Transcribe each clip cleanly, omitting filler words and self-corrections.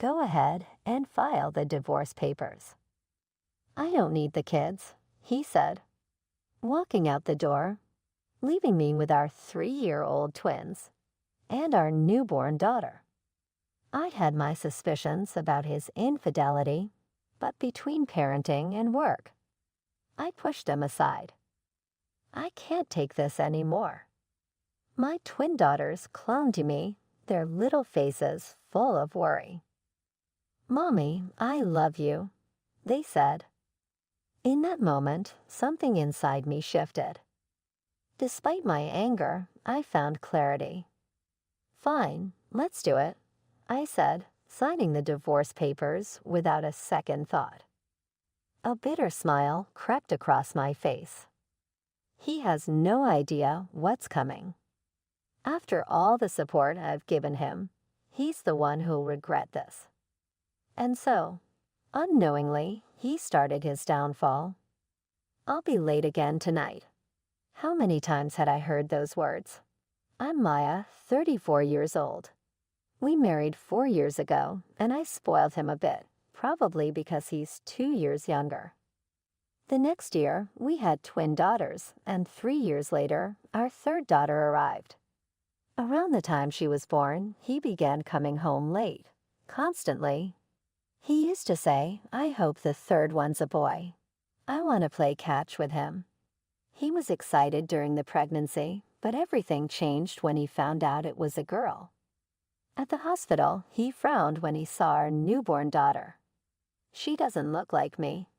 go ahead and file the divorce papers." "I don't need the kids," he said, walking out the door, leaving me with our 3-year-old twins and our newborn daughter. I had my suspicions about his infidelity, but between parenting and work, I pushed them aside. I can't take this anymore. My twin daughters clung to me, their little faces full of worry. "Mommy, I love you," they said. In that moment, something inside me shifted. Despite my anger, I found clarity. "Fine, let's do it," I said, signing the divorce papers without a second thought. A bitter smile crept across my face. He has no idea what's coming. After all the support I've given him, he's the one who'll regret this. And so, unknowingly, he started his downfall. "I'll be late again tonight." How many times had I heard those words? I'm Maya, 34 years old. We married 4 years ago, and I spoiled him a bit, probably because he's 2 years younger. The next year, we had twin daughters, and 3 years later, our third daughter arrived. Around the time she was born, he began coming home late, constantly. He used to say, "I hope the third one's a boy. I want to play catch with him." He was excited during the pregnancy, but everything changed when he found out it was a girl. At the hospital, he frowned when he saw our newborn daughter. "She doesn't look like me.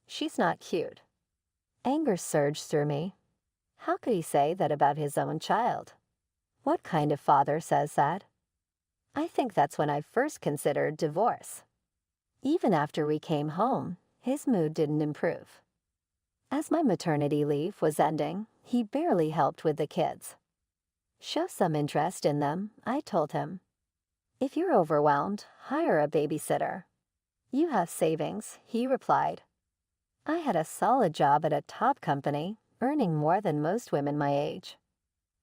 She's not cute." Anger surged through me. How could he say that about his own child? What kind of father says that? I think that's when I first considered divorce. Even after we came home, his mood didn't improve. As my maternity leave was ending, he barely helped with the kids. "Show some interest in them," I told him. "If you're overwhelmed, hire a babysitter." "You have savings," he replied. I had a solid job at a top company, earning more than most women my age.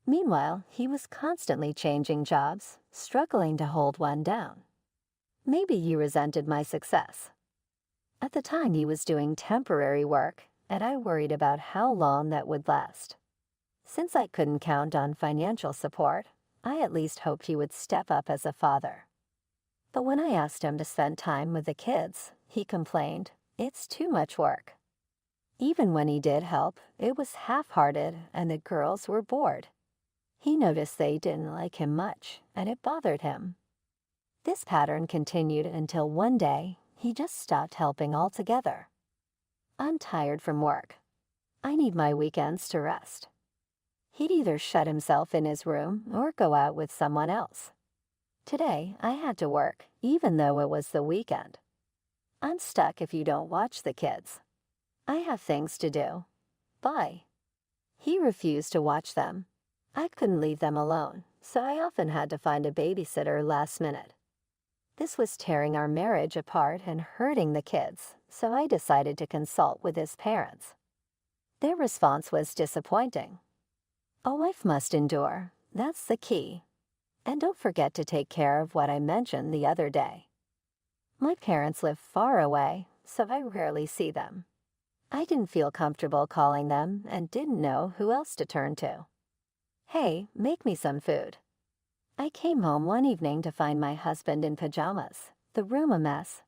Meanwhile, he was constantly changing jobs, struggling to hold one down. Maybe he resented my success. At the time, he was doing temporary work, and I worried about how long that would last. Since I couldn't count on financial support, I at least hoped he would step up as a father. But when I asked him to spend time with the kids, he complained, "It's too much work." Even when he did help, it was half-hearted and the girls were bored. He noticed they didn't like him much, and it bothered him. This pattern continued until one day, he just stopped helping altogether. "I'm tired from work. I need my weekends to rest." He'd either shut himself in his room or go out with someone else. Today, I had to work, even though it was the weekend. "I'm stuck if you don't watch the kids. I have things to do. Bye." He refused to watch them. I couldn't leave them alone, so I often had to find a babysitter last minute. This was tearing our marriage apart and hurting the kids, so I decided to consult with his parents. Their response was disappointing. "A wife must endure. That's the key. And don't forget to take care of what I mentioned the other day." My parents live far away, so I rarely see them. I didn't feel comfortable calling them and didn't know who else to turn to. "Hey, make me some food." I came home one evening to find my husband in pajamas, the room a mess.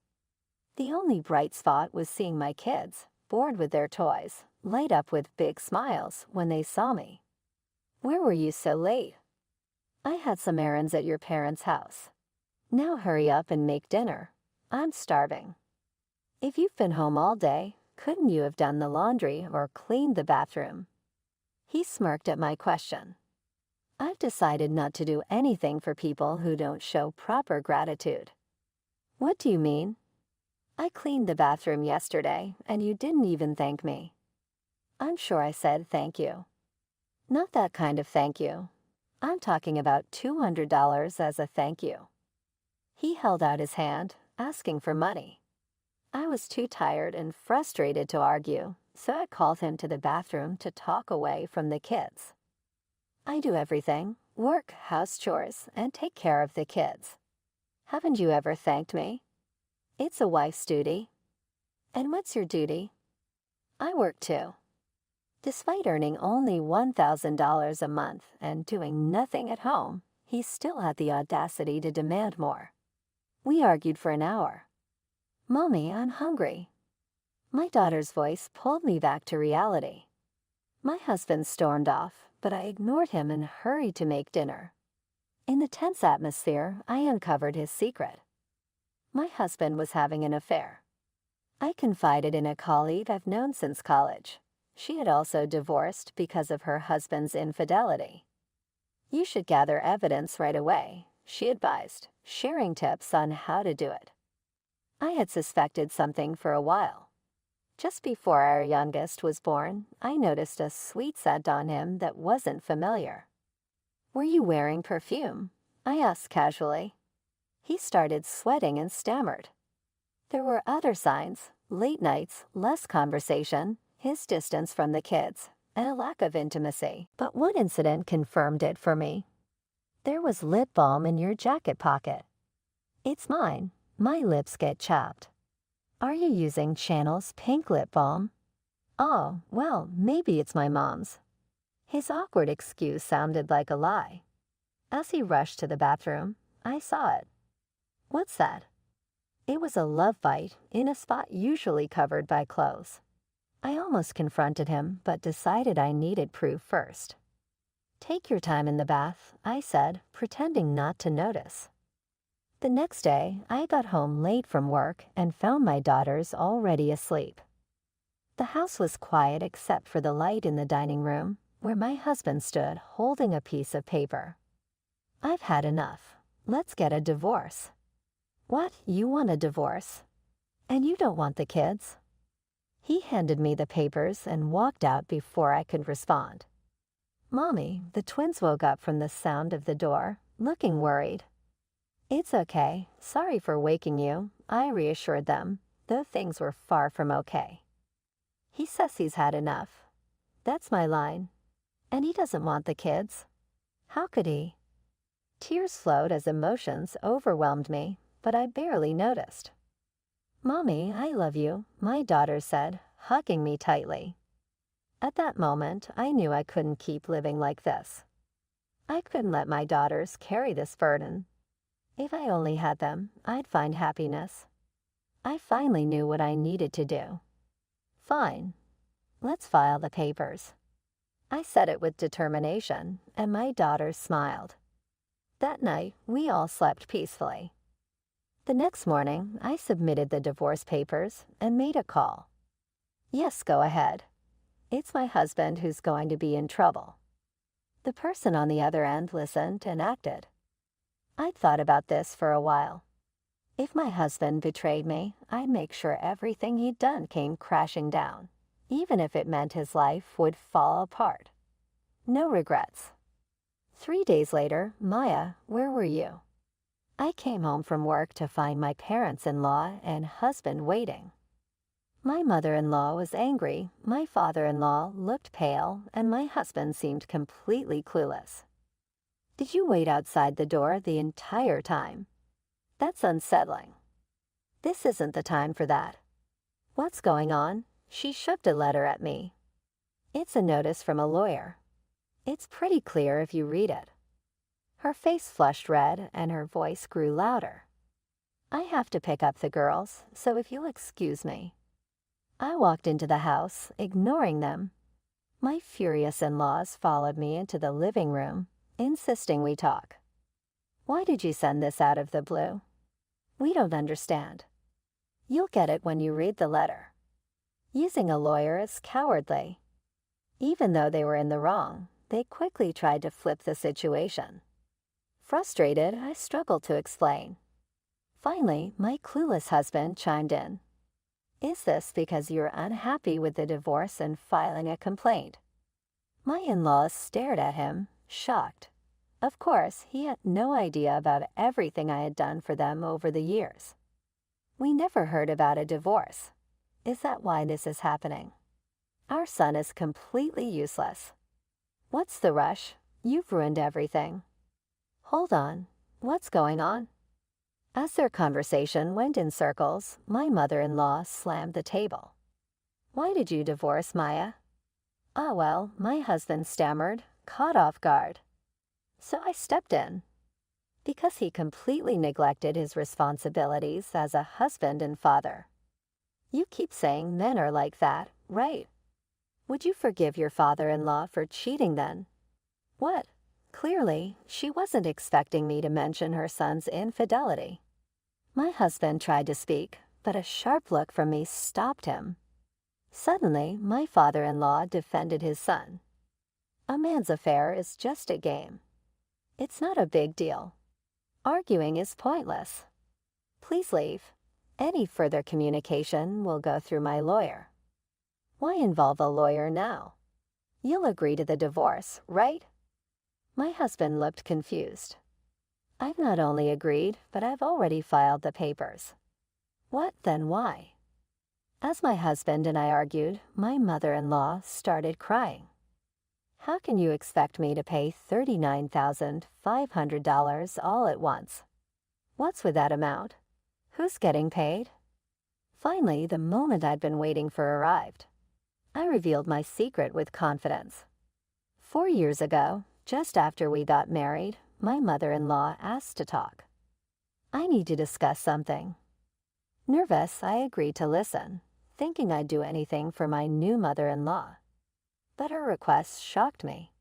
The only bright spot was seeing my kids, bored with their toys, light up with big smiles when they saw me. "Where were you so late?" "I had some errands at your parents' house." "Now hurry up and make dinner. I'm starving." "If you've been home all day, couldn't you have done the laundry or cleaned the bathroom?" He smirked at my question. I've decided not to do anything for people who don't show proper gratitude. "What do you mean?" "I cleaned the bathroom yesterday, and you didn't even thank me." I'm sure I said thank you. "Not that kind of thank you. I'm talking about $200 as a thank you." He held out his hand, asking for money. I was too tired and frustrated to argue, so I called him to the bathroom to talk away from the kids. "I do everything, work, house chores, and take care of the kids. Haven't you ever thanked me?" It's a wife's duty. And what's your duty? I work too. Despite earning only $1,000 a month and doing nothing at home, he still had the audacity to demand more. We argued for an hour. Mommy, I'm hungry. My daughter's voice pulled me back to reality. My husband stormed off, but I ignored him and hurried to make dinner. In the tense atmosphere, I uncovered his secret. My husband was having an affair. I confided in a colleague I've known since college. She had also divorced because of her husband's infidelity. You should gather evidence right away, she advised, sharing tips on how to do it. I had suspected something for a while. Just before our youngest was born, I noticed a sweet scent on him that wasn't familiar. Were you wearing perfume? I asked casually. He started sweating and stammered. There were other signs: late nights, less conversation, his distance from the kids, and a lack of intimacy. But one incident confirmed it for me. There was lip balm in your jacket pocket. It's mine. My lips get chapped. Are you using Channel's pink lip balm? Oh, well, maybe it's my mom's. His awkward excuse sounded like a lie. As he rushed to the bathroom, I saw it. What's that? It was a love bite in a spot usually covered by clothes. I almost confronted him, but decided I needed proof first. Take your time in the bath, I said, pretending not to notice. The next day, I got home late from work and found my daughters already asleep. The house was quiet except for the light in the dining room, where my husband stood holding a piece of paper. I've had enough. Let's get a divorce. What? You want a divorce? And you don't want the kids? He handed me the papers and walked out before I could respond. Mommy, the twins woke up from the sound of the door, looking worried. It's okay. Sorry for waking you, I reassured them, though things were far from okay. He says he's had enough. That's my line. And he doesn't want the kids. How could he? Tears flowed as emotions overwhelmed me, but I barely noticed. Mommy, I love you, my daughter said, hugging me tightly. At that moment, I knew I couldn't keep living like this. I couldn't let my daughters carry this burden. If I only had them, I'd find happiness. I finally knew what I needed to do. Fine. Let's file the papers. I said it with determination, and my daughters smiled. That night, we all slept peacefully. The next morning, I submitted the divorce papers and made a call. Yes, go ahead. It's my husband who's going to be in trouble. The person on the other end listened and acted. I'd thought about this for a while. If my husband betrayed me, I'd make sure everything he'd done came crashing down, even if it meant his life would fall apart. No regrets. 3 days later, Maya, where were you? I came home from work to find my parents-in-law and husband waiting. My mother-in-law was angry, my father-in-law looked pale, and my husband seemed completely clueless. Did you wait outside the door the entire time? That's unsettling. This isn't the time for that. What's going on? She shoved a letter at me. It's a notice from a lawyer. It's pretty clear if you read it. Her face flushed red and her voice grew louder. I have to pick up the girls, so if you'll excuse me. I walked into the house, ignoring them. My furious in-laws followed me into the living room, insisting we talk. Why did you send this out of the blue? We don't understand. You'll get it when you read the letter. Using a lawyer is cowardly. Even though they were in the wrong, they quickly tried to flip the situation. Frustrated, I struggled to explain. Finally, my clueless husband chimed in. Is this because you're unhappy with the divorce and filing a complaint? My in-laws stared at him, shocked. Of course, he had no idea about everything I had done for them over the years. We never heard about a divorce. Is that why this is happening? Our son is completely useless. What's the rush? You've ruined everything. Hold on. What's going on? As their conversation went in circles, my mother-in-law slammed the table. "Why did you divorce, Maya?" "Ah, well," my husband stammered, caught off guard. So I stepped in. Because he completely neglected his responsibilities as a husband and father. "You keep saying men are like that, right? Would you forgive your father-in-law for cheating then?" "What?" Clearly, she wasn't expecting me to mention her son's infidelity. My husband tried to speak, but a sharp look from me stopped him. Suddenly, my father-in-law defended his son. "A man's affair is just a game. It's not a big deal. Arguing is pointless. Please leave. Any further communication will go through my lawyer." "Why involve a lawyer now? You'll agree to the divorce, right?" My husband looked confused. "I've not only agreed, but I've already filed the papers." "What, then why?" As my husband and I argued, my mother-in-law started crying. "How can you expect me to pay $39,500 all at once? What's with that amount? Who's getting paid?" Finally, the moment I'd been waiting for arrived. I revealed my secret with confidence. 4 years ago, just after we got married, my mother-in-law asked to talk. "I need to discuss something." Nervous, I agreed to listen, thinking I'd do anything for my new mother-in-law. But her request shocked me.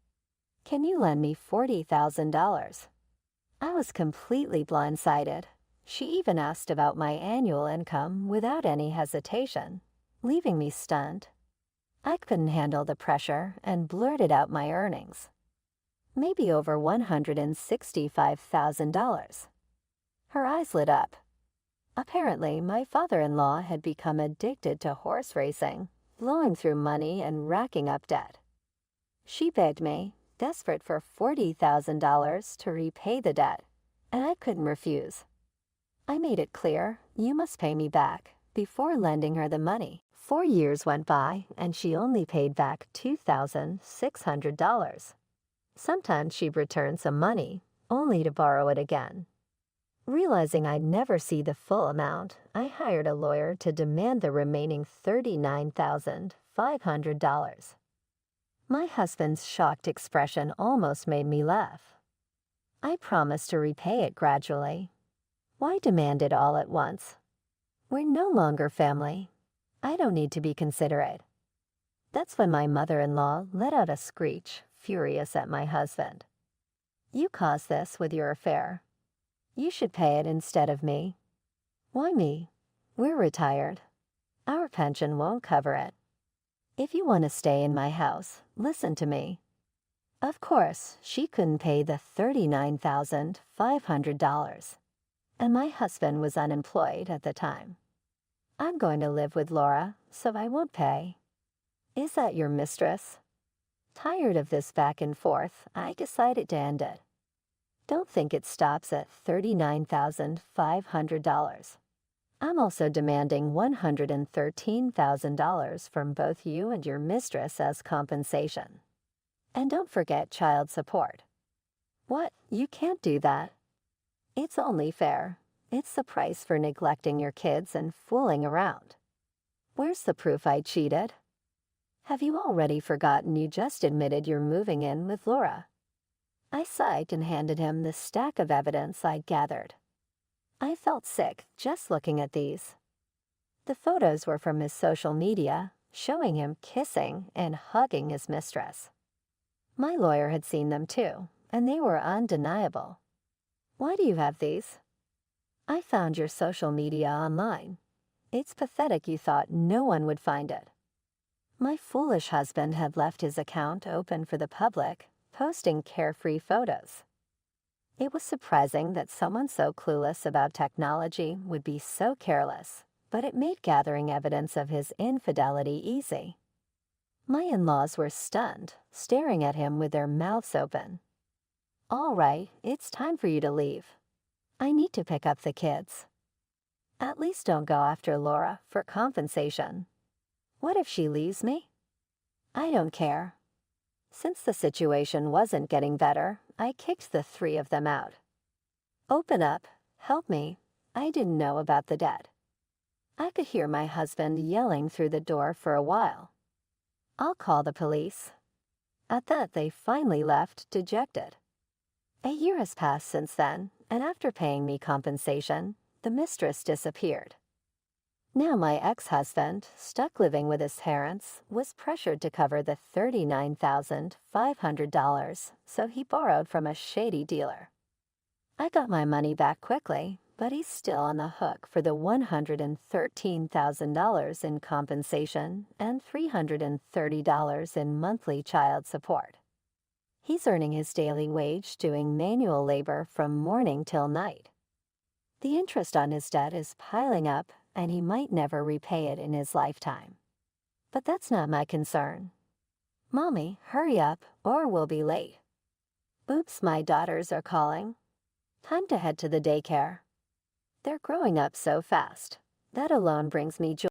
"Can you lend me $40,000? I was completely blindsided. She even asked about my annual income without any hesitation, leaving me stunned. I couldn't handle the pressure and blurted out my earnings. Maybe over $165,000. Her eyes lit up. Apparently, my father-in-law had become addicted to horse racing, blowing through money and racking up debt. She begged me, desperate for $40,000 to repay the debt, and I couldn't refuse. I made it clear, "You must pay me back," before lending her the money. 4 years went by, and she only paid back $2,600. Sometimes she'd return some money, only to borrow it again. Realizing I'd never see the full amount, I hired a lawyer to demand the remaining $39,500. My husband's shocked expression almost made me laugh. "I promised to repay it gradually. Why demand it all at once? We're no longer family. I don't need to be considerate." That's when my mother-in-law let out a screech, furious at my husband. "You caused this with your affair. You should pay it instead of me." "Why me? We're retired. Our pension won't cover it. If you want to stay in my house, listen to me." Of course, she couldn't pay the $39,500. And my husband was unemployed at the time. "I'm going to live with Laura, so I won't pay." "Is that your mistress?" Tired of this back and forth, I decided to end it. Don't think it stops at $39,500. I'm also demanding $113,000 from both you and your mistress as compensation. And don't forget child support. "What? You can't do that." "It's only fair. It's the price for neglecting your kids and fooling around." "Where's the proof I cheated?" "Have you already forgotten you just admitted you're moving in with Laura?" I sighed and handed him the stack of evidence I'd gathered. I felt sick just looking at these. The photos were from his social media, showing him kissing and hugging his mistress. My lawyer had seen them too, and they were undeniable. "Why do you have these?" "I found your social media online. It's pathetic you thought no one would find it." My foolish husband had left his account open for the public, posting carefree photos. It was surprising that someone so clueless about technology would be so careless, but it made gathering evidence of his infidelity easy. My in-laws were stunned, staring at him with their mouths open. "All right, it's time for you to leave. I need to pick up the kids." "At least don't go after Laura for compensation." "What if she leaves me?" "I don't care." Since the situation wasn't getting better, I kicked the 3 of them out. "Open up, help me. I didn't know about the debt. I could hear my husband yelling through the door for a while. I'll call the police. At that, they finally left, dejected. A year has passed since then, and after paying me compensation, the mistress disappeared. Now my ex-husband, stuck living with his parents, was pressured to cover the $39,500, so he borrowed from a shady dealer. I got my money back quickly, but he's still on the hook for the $113,000 in compensation and $330 in monthly child support. He's earning his daily wage doing manual labor from morning till night. The interest on his debt is piling up, and he might never repay it in his lifetime. But that's not my concern. Mommy, hurry up, or we'll be late. Oops, my daughters are calling. Time to head to the daycare. They're growing up so fast. That alone brings me joy.